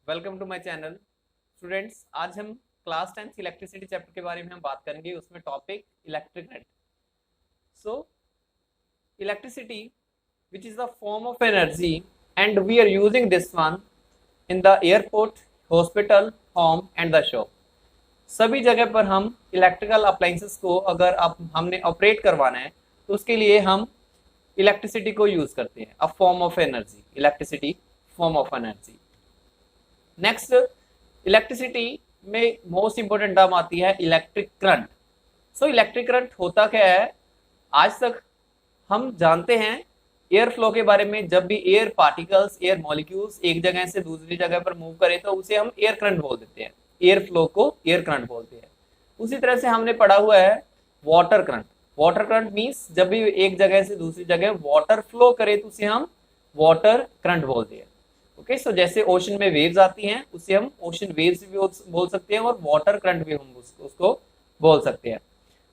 Welcome to my channel students. आज हम class 10 electricity chapter के बारे में हम बात करेंगे। उसमें topic electric current. So electricity which is the form of energy and we are using this one in the airport, hospital, home and the shop. सभी जगह पर हम इलेक्ट्रिकल अप्लायंसेस को अगर हमने ऑपरेट करवाना है तो उसके लिए हम इलेक्ट्रिसिटी को यूज करते हैं। A form of energy, electricity form of energy. Next, electricity में मोस्ट इंपोर्टेंट टर्म आती है electric current. So electric current होता क्या है? आज तक हम जानते हैं एयर फ्लो के बारे में। जब भी एयर पार्टिकल्स, एयर मॉलिक्यूल्स एक जगह से दूसरी जगह पर मूव करे तो उसे हम एयर करंट बोल देते हैं। एयर फ्लो को एयर करंट बोलते हैं। उसी तरह से हमने पढ़ा हुआ है water current. Water current means जब भी एक जगह से दूसरी जगह वाटर फ्लो करे तो उसे हम वाटर करंट बोलते हैं। ओके, सो जैसे ओशन में वेव्स आती हैं उसे हम ओशन वेव्स भी बोल सकते हैं और वाटर करंट भी हम उसको बोल सकते हैं।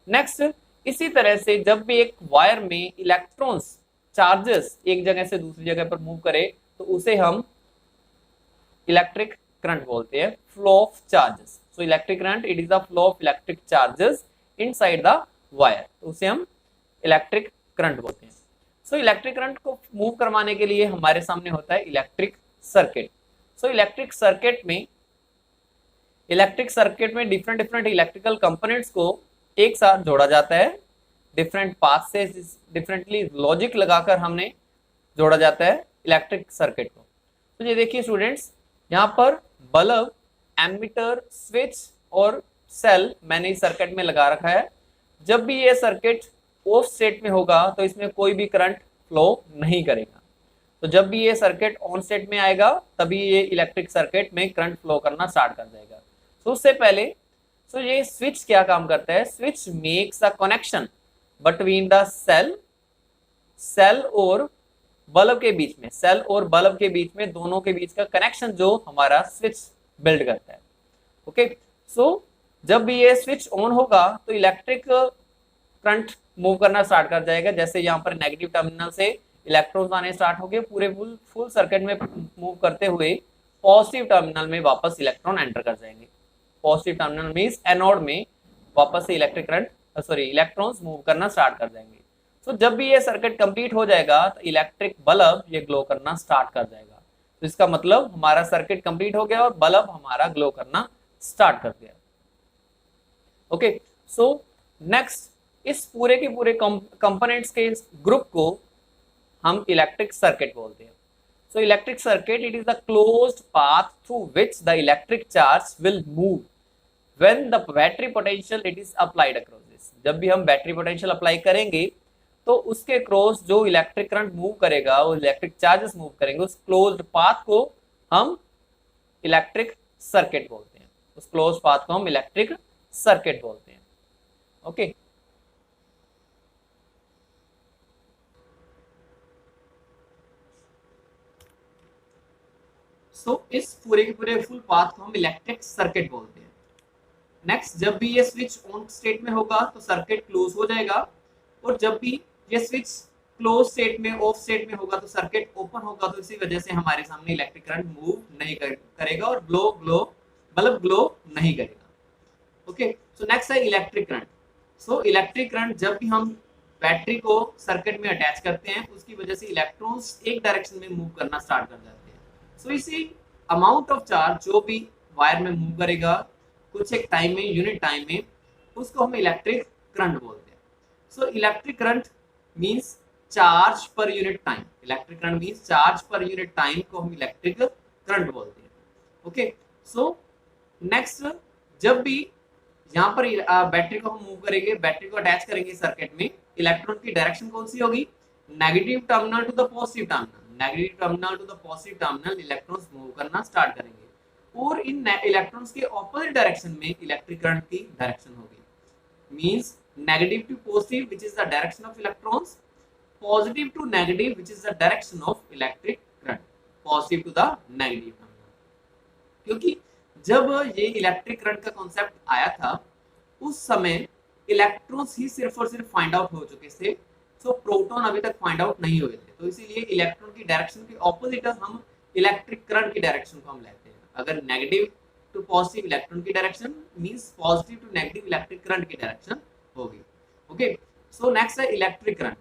नेक्स्ट, इसी तरह से जब भी एक वायर में इलेक्ट्रॉन्स, चार्जेस एक जगह से दूसरी जगह पर मूव करे तो उसे हम इलेक्ट्रिक करंट बोलते हैं, flow of charges. So electric current, it is the flow of electric charges inside the wire, तो उसे हम इलेक्ट्रिक करंट बोलते हैं। सो इलेक्ट्रिक करंट को मूव करवाने के लिए हमारे सामने होता है electric circuit. So electric circuit में डिफरेंट डिफरेंट इलेक्ट्रिकल कंपोनेंट्स को एक साथ जोड़ा जाता है। डिफरेंट पाथ से डिफरेंटली लॉजिक लगाकर हमने जोड़ा जाता है इलेक्ट्रिक सर्किट को। तो ये देखिए स्टूडेंट्स, यहाँ पर बल्ब, एमीटर, स्विच और सेल मैंने इस सर्किट में लगा रखा है। जब भी ये सर्किट ऑफ स्टेट में होगा तो इसमें कोई भी करंट फ्लो नहीं करेगा। तो जब भी ये सर्किट ऑन स्टेट में आएगा तभी ये इलेक्ट्रिक सर्किट में करंट फ्लो करना स्टार्ट कर देगा। तो उससे पहले ये स्विच क्या काम करता है? Switch makes a connection between the cell और बल्ब के बीच में, सेल और बल्ब के बीच में, दोनों के बीच का कनेक्शन जो हमारा स्विच बिल्ड करता है। ओके, सो जब भी ये स्विच ऑन होगा तो इलेक्ट्रिक करंट मूव करना स्टार्ट कर जाएगा। जैसे यहाँ पर नेगेटिव टर्मिनल से इलेक्ट्रॉन्स आने स्टार्ट हो गए, पूरे फुल सर्किट में मूव करते हुए पॉजिटिव टर्मिनल में वापस इलेक्ट्रॉन एंटर कर जाएंगे। पॉजिटिव टर्मिनल मींस एनोड में वापस से इलेक्ट्रॉन्स मूव करना स्टार्ट कर जाएंगे। तो जब भी ये सर्किट कंप्लीट हो जाएगा तो इलेक्ट्रिक बल्ब ये ग्लो करना स्टार्ट कर जाएगा। तो इसका मतलब हमारा सर्किट कंप्लीट हो गया और बल्ब हमारा ग्लो करना स्टार्ट कर दिया। ओके, सो नेक्स्ट, इस पूरे के पूरे कंपोनेंट्स के ग्रुप को हम इलेक्ट्रिक सर्किट बोलते हैं। So electric circuit, it is the closed path through which the electric charge will move when the battery potential it is applied across this. जब भी हम बैटरी पोटेंशियल अप्लाई करेंगे तो उसके क्रॉस जो इलेक्ट्रिक करंट मूव करेगा, वो electric charges move करेंगे, उस क्लोज्ड पाथ को हम इलेक्ट्रिक सर्किट बोलते हैं। उस क्लोज्ड पाथ को हम इलेक्ट्रिक सर्किट बोलते हैं। ओके, सो इस पूरे के पूरे फुल पाथ को हम इलेक्ट्रिक सर्किट बोलते हैं। नेक्स्ट, जब भी ये स्विच ऑन स्टेट में होगा तो सर्किट क्लोज हो जाएगा, और जब भी ये स्विच क्लोज स्टेट में, ऑफ स्टेट में होगा तो सर्किट ओपन होगा। तो इसी वजह से हमारे सामने इलेक्ट्रिक करंट मूव नहीं करेगा और बल्ब ग्लो नहीं करेगा। ओके, सो नेक्स्ट है electric current. So electric current, जब भी हम बैटरी को सर्किट में अटैच करते हैं उसकी वजह से इलेक्ट्रॉन्स एक डायरेक्शन में मूव करना स्टार्ट कर जाते हैं। सो इसी अमाउंट ऑफ चार्ज जो भी वायर में मूव करेगा कुछ एक टाइम में, यूनिट टाइम में, उसको हम इलेक्ट्रिक करंट बोलते हैं। So electric current means charge per unit time. Electric current means charge per unit time को हम इलेक्ट्रिक करंट बोलते हैं। ओके, सो नेक्स्ट, जब भी यहाँ पर बैटरी को हम मूव करेंगे, बैटरी को अटैच करेंगे सर्किट में, इलेक्ट्रॉन की डायरेक्शन कौन सी होगी? Negative terminal to the positive terminal. Negative terminal to the positive terminal electrons move करना स्टार्ट करेंगे, और इन इलेक्ट्रॉन्स के ऑपोजिट डायरेक्शन में इलेक्ट्रिक करंट की डायरेक्शन होगी। Means negative to positive which is the direction of electrons, positive to negative which is the direction of electric current, positive to the negative terminal. क्योंकि जब ये electric current का concept आया था उस समय इलेक्ट्रॉन्स ही सिर्फ और सिर्फ फाइंड आउट हो चुके थे। सो प्रोटॉन अभी तक फाइंड आउट नहीं हुए थे। तो इसीलिए इलेक्ट्रॉन की डायरेक्शन के ऑपोजिट हम इलेक्ट्रिक करंट की डायरेक्शन को हम लेते हैं। अगर नेगेटिव टू पॉजिटिव इलेक्ट्रॉन की direction means positive to negative electric current की डायरेक्शन होगी। ओके, सो नेक्स्ट है इलेक्ट्रिक करंट।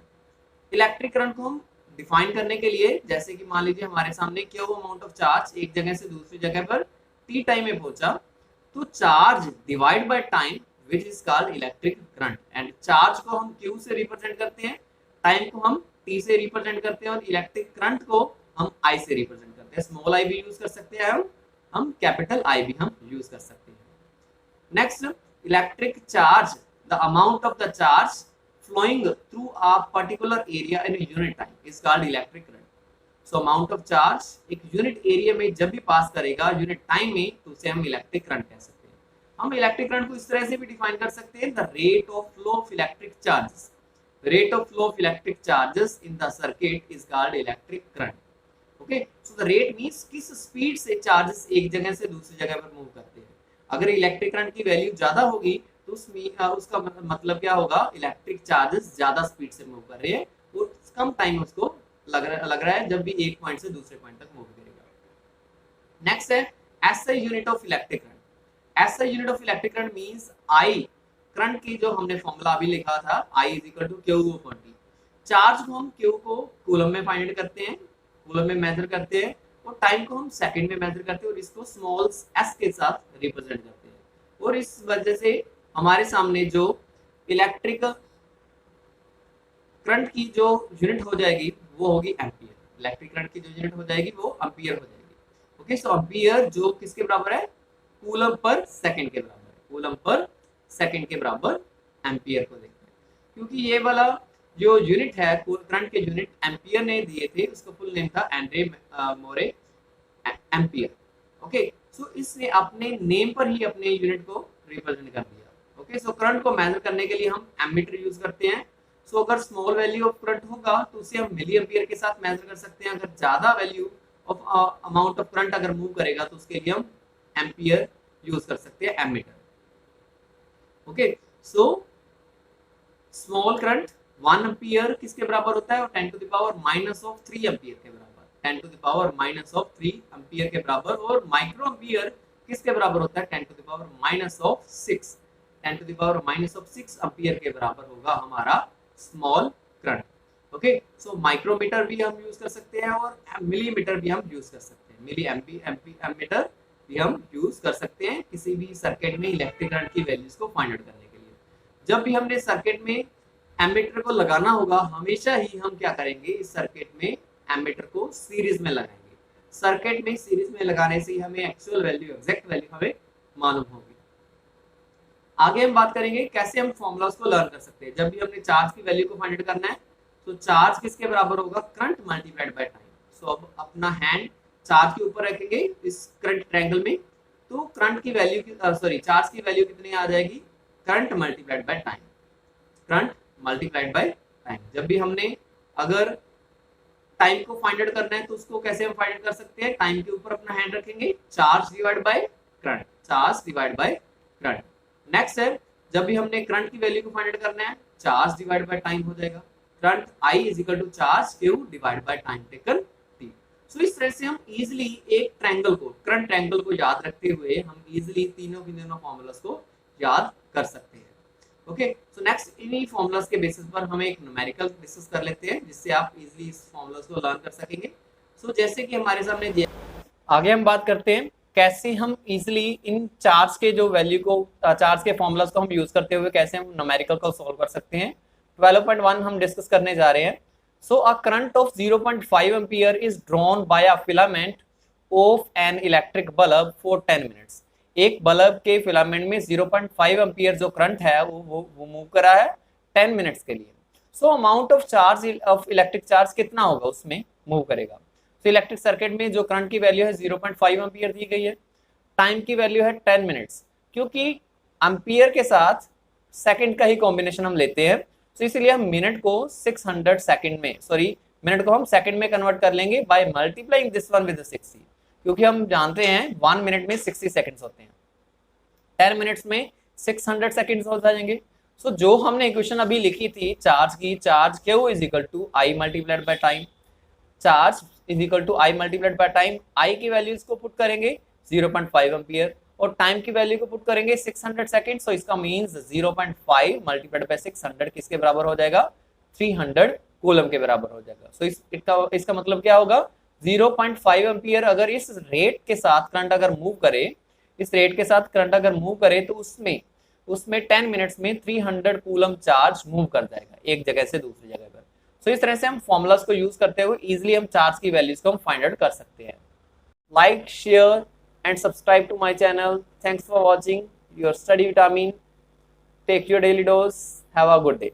इलेक्ट्रिक करंट को हम डिफाइन करने के लिए, जैसे कि मान लीजिए हमारे सामने क्यू अमाउंट ऑफ चार्ज एक जगह से दूसरी जगह पर टी टाइम में पहुंचा, तो charge divide by time which is called electric current. And charge को हम क्यू से रिप्रेजेंट करते हैं, टाइम को हम टी से रिप्रेजेंट करते हैं, और इलेक्ट्रिक करंट को हम आई से रिप्रेजेंट करते हैं। स्मॉल आई भी यूज कर सकते हैं, हम कैपिटल आई भी हम यूज कर सकते हैं। Next, electric charge, the amount of the charge flowing through a particular area in a unit time is called electric current. So amount of charge एक यूनिट एरिया में जब भी पास करेगा यूनिट टाइम में, तो उसे हम इलेक्ट्रिक करंट कह सकते हैं। हम इलेक्ट्रिक करंट को इस तरह से भी डिफाइन कर सकते हैं, the rate of flow of electric charges, rate of flow of electric charges in the circuit is called electric current. Okay, so the rate means किस स्पीड से चार्जेस एक जगह से दूसरी जगह पर मूव करते हैं। अगर इलेक्ट्रिक करंट की वैल्यू ज्यादा होगी तो उसका मतलब क्या होगा, इलेक्ट्रिक चार्जेस ज्यादा स्पीड से मूव कर रहे हैं और कम टाइम उसको लग रहा है जब भी एक पॉइंट से दूसरे पॉइंट तक मूव करेगा। नेक्स्ट है SI unit of electric current. SI unit of electric current means I current की जो हमने फॉर्मूला अभी लिखा था, I is equal to Q upon T. Charge को हम क्यू को कूलम में फाइंड करते हैं, कूलम में मेजर करते हैं, और टाइम को हम सेकंड में मेजर करते हैं और इसको स्मॉल एस के साथ रिप्रेजेंट करते हैं। और इस वजह से हमारे सामने जो इलेक्ट्रिक करंट की जो यूनिट हो जाएगी वो होगी एम्पियर। इलेक्ट्रिक करंट की जो यूनिट हो जाएगी वो एम्पियर हो जाएगी। ओके, सो एम्पियर जो किसके बराबर है, कूलम पर सेकंड के बराबर है, कूलम पर सेकंड के बराबर एम्पियर को देखते हैं। क्योंकि ये वाला जो यूनिट है करंट के यूनिट एम्पियर ने दिए थे, उसका फुल नेम था एंड्रे मोरे एम्पियर। ओके, सो इसने अपने नेम पर ही अपने यूनिट को रिप्रेजेंट कर दिया। ओके, सो करंट को मेजर करने के लिए हम एमीटर यूज करते हैं। सो अगर स्मॉल वैल्यू ऑफ करंट होगा तो उसे हम मिली एम्पियर के साथ मेजर कर सकते हैं। अगर ज्यादा value of amount of current अगर मूव करेगा तो उसके लिए हम एम्पियर यूज कर सकते हैं, ammeter. Okay, so small current 1 ampere किसके बराबर होता है, 10 to the power minus of 3 ampere के बराबर, 10 to the power minus of 3 ampere के बराबर। और माइक्रो एम्पियर किसके बराबर होता है, 10 to the power minus of 6, 10 to the power minus of 6 ampere के बराबर होगा हमारा small current. Okay, so micrometer भी हम यूज कर सकते हैं और मिलीमीटर भी हम यूज कर सकते हैं, मिली एमीटर भी हम यूज कर सकते हैं किसी भी सर्किट में इलेक्ट्रिक करंट की वैल्यूज को फाइंड आउट करने के लिए। जब भी हमने सर्किट में एमीटर को लगाना होगा, हमेशा ही हम क्या करेंगे, इस सर्किट में एमीटर को सीरीज में लगाएंगे। सर्किट में सीरीज में लगाने से हमें एक्चुअल वैल्यू, एग्जैक्ट वैल्यू हमें मालूम होगी। आगे हम बात करेंगे कैसे हम फॉर्मूलास को लर्न कर सकते हैं। जब भी हमने चार्ज की वैल्यू को फाइंड आउट करना है तो चार्ज किसके बराबर होगा, करंट मल्टीप्लाइड बाय टाइम। सो अब अपना हैंड चार्ज के ऊपर रखेंगे इस करंट ट्रायंगल में, तो करंट की वैल्यू चार्ज की वैल्यू कितनी आ जाएगी, current multiplied by time, current multiplied by time. जब भी हमने अगर टाइम को फाइंड आउट करना है तो उसको कैसे हम फाइंड आउट कर सकते हैं, टाइम के ऊपर अपना हैंड रखेंगे, charge divide by current, charge divide by current. Next है, जब भी हमने करंट की वैल्यू को फाइंड आउट करना है, चार्ज डिवाइड बाय टाइम हो जाएगा, current I is equal to charge Q divide by time taken T. So इस तरह से हम इजीली एक ट्रायंगल को, करंट ट्रायंगल को याद रखते हुए हम इजीली तीनों फॉर्मूलास को याद कर सकते हैं। ओके, सो नेक्स्ट इन्हीं फॉर्मूलास के बेसिस पर हम एक न्यूमेरिकल डिस्कस कर लेते हैं जिससे आप इजीली इस फॉर्मूलास को लर्न कर सकेंगे। सो जैसे कि हमारे सामने दिया, आगे हम बात करते हैं कैसे हम इजीली इन चार्ज के जो वैल्यू को, चार्ज के फॉर्मूलास को हम यूज करते हुए कैसे हम न्यूमेरिकल को सॉल्व कर सकते हैं। 12.1 हम डिस्कस करने जा रहे हैं। So a current of 0.5 ampere is drawn by a filament of an electric bulb for 10 minutes. एक बल्ब के फिलामेंट में 0.5 एम्पियर जो करंट है वो मूव करा है 10 मिनट्स के लिए। So amount of charge of electric charge कितना होगा उसमें मूव करेगा। तो इलेक्ट्रिक सर्किट में जो करंट की वैल्यू है 0.5 एम्पियर दी गई है, टाइम की वैल्यू है 10 मिनट्स। क्योंकि एम्पियर के साथ सेकंड का ही कॉम्बिनेशन हम लेते हैं, तो इसलिए हम मिनट को 600 सेकंड में, मिनट को हम सेकंड में कन्वर्ट कर लेंगे by multiplying this one with 60, क्योंकि हम जानते हैं 1 मिनट में 60 सेकंड्स होते हैं, 10 मिनट्स में 600 सेकंड्स हो जाएंगे। सो जो हमने इक्वेशन अभी लिखी थी चार्ज की, charge Q is equal to I multiplied by time, charge is equal to I multiplied by time, I की वैल्यूज को पुट करेंगे, 0.5 एम्पियर, और टाइम की वैल्यू को पुट करेंगे 600 सेकेंड, सो इसका मीन्स 0.5 मल्टीप्लाइड बाय 600 किसके बराबर हो जाएगा, 300 कूलम के बराबर हो जाएगा। सो इसका मतलब क्या होगा, 0.5 एम्पियर अगर इस रेट के साथ करंट अगर मूव करे, इस रेट के साथ करंट अगर मूव करे तो उसमें 10 मिनट्स में 300 कूलम चार्ज मूव कर जाएगा एक जगह से दूसरी जगह पर। सो इस तरह से हम फॉर्मूलाज को यूज करते हुए इजिली हम चार्ज की वैल्यूज को हम फाइंड आउट कर सकते हैं। Like, share and subscribe to my channel. Thanks for watching your study vitamin. Take your daily dose. Have a good day.